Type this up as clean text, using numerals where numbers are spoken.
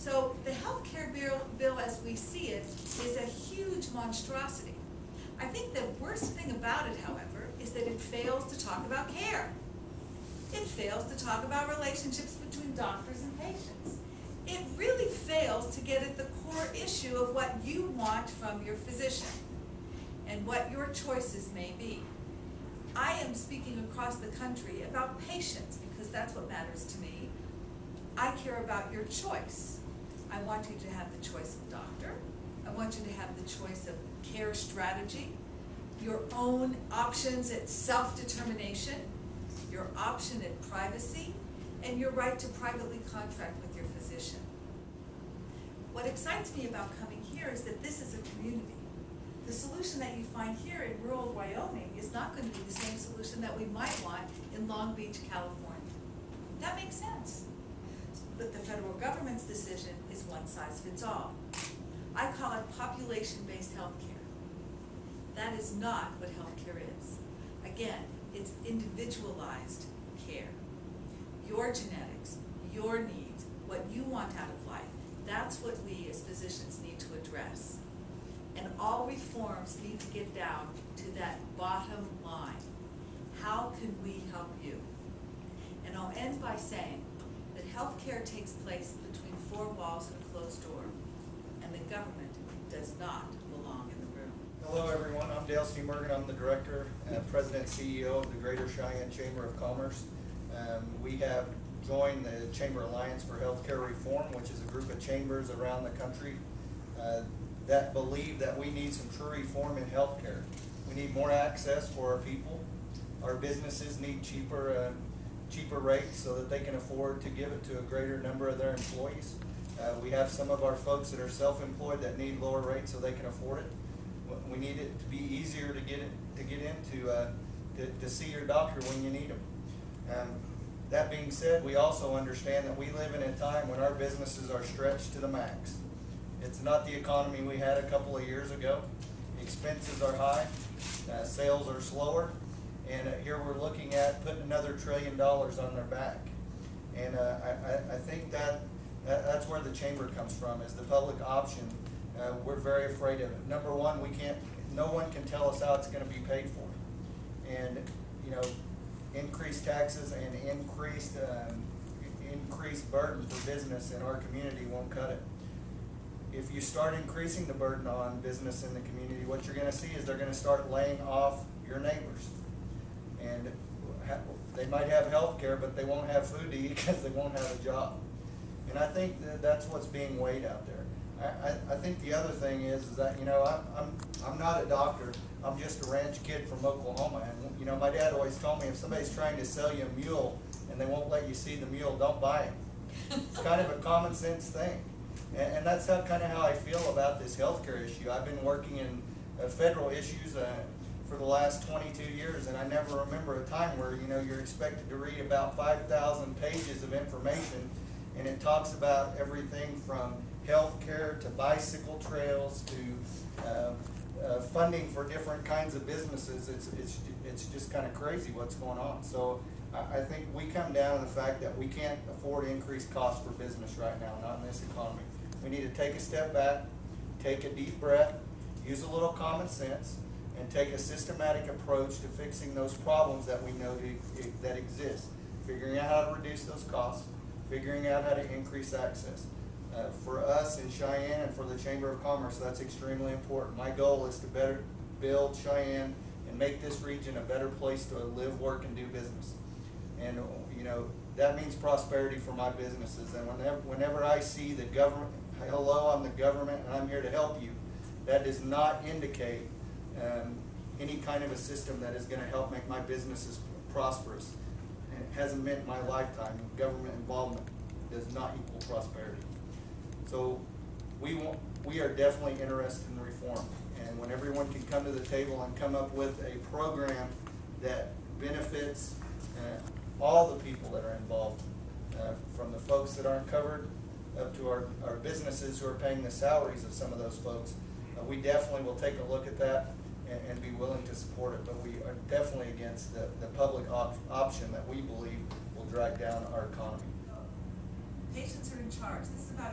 So the health care bill as we see it is a huge monstrosity. I think the worst thing about it, however, is that it fails to talk about care. It fails to talk about relationships between doctors and patients. It really fails to get at the core issue of what you want from your physician and what your choices may be. I am speaking across the country about patients because that's what matters to me. I care about your choice. I want you to have the choice of doctor. I want you to have the choice of care strategy, your own options at self-determination, your option at privacy, and your right to privately contract with your physician. What excites me about coming here is that this is a community. The solution that you find here in rural Wyoming is not going to be the same solution that we might want in Long Beach, California. That makes sense. But the federal government's decision is one size fits all. I call it population-based health care. That is not what health care is. Again, it's individualized care. Your genetics, your needs, what you want out of life, that's what we as physicians need to address. And all reforms need to get down to that bottom line. How can we help you? And I'll end by saying that health care takes place between four walls and a closed door, and the government does not belong in the room. Hello everyone, I'm Dale Steenbergen. I'm the Director and President and CEO of the Greater Cheyenne Chamber of Commerce. We have joined the Chamber Alliance for Healthcare Reform, which is a group of chambers around the country that believe that we need some true reform in healthcare. We need more access for our people. Our businesses need cheaper rates so that they can afford to give it to a greater number of their employees. We have some of our folks that are self-employed that need lower rates so they can afford it. We need it to be easier to get in to see your doctor when you need them. That being said, we also understand that we live in a time when our businesses are stretched to the max. It's not the economy we had a couple of years ago. Expenses are high, sales are slower, and here we're looking at putting another $1 trillion on their back. And I think that's where the chamber comes from, is the public option. We're very afraid of it. Number one, no one can tell us how it's going to be paid for. And increased taxes and increased burden for business in our community won't cut it. If you start increasing the burden on business in the community, what you're going to see is they're going to start laying off your neighbors. And they might have health care, but they won't have food to eat because they won't have a job. And I think that's what's being weighed out there. I think the other thing is that, I'm not a doctor. I'm just a ranch kid from Oklahoma. And, my dad always told me if somebody's trying to sell you a mule and they won't let you see the mule, don't buy it. It's kind of a common sense thing. And that's kind of how I feel about this healthcare issue. I've been working in federal issues for the last 22 years, and I never remember a time where, you're expected to read about 5,000 pages of information, and it talks about everything from healthcare to bicycle trails to funding for different kinds of businesses. It's just kind of crazy what's going on. So I think we come down to the fact that we can't afford increased costs for business right now, not in this economy. We need to take a step back, take a deep breath, use a little common sense, and take a systematic approach to fixing those problems that we know that exist. Figuring out how to reduce those costs, figuring out how to increase access. For us in Cheyenne and for the Chamber of Commerce, that's extremely important. My goal is to better build Cheyenne and make this region a better place to live, work, and do business. And that means prosperity for my businesses. And whenever I see the government, hello, I'm the government and I'm here to help you, that does not indicate any kind of a system that is going to help make my businesses prosperous. And it hasn't meant my lifetime. Government involvement does not equal prosperity. So we are definitely interested in reform. And when everyone can come to the table and come up with a program that benefits all the people that are involved, from the folks that aren't covered up to our businesses who are paying the salaries of some of those folks, we definitely will take a look at that and be willing to support it. But we are definitely against the public option that we believe will drag down our economy. Patients are in charge. This is about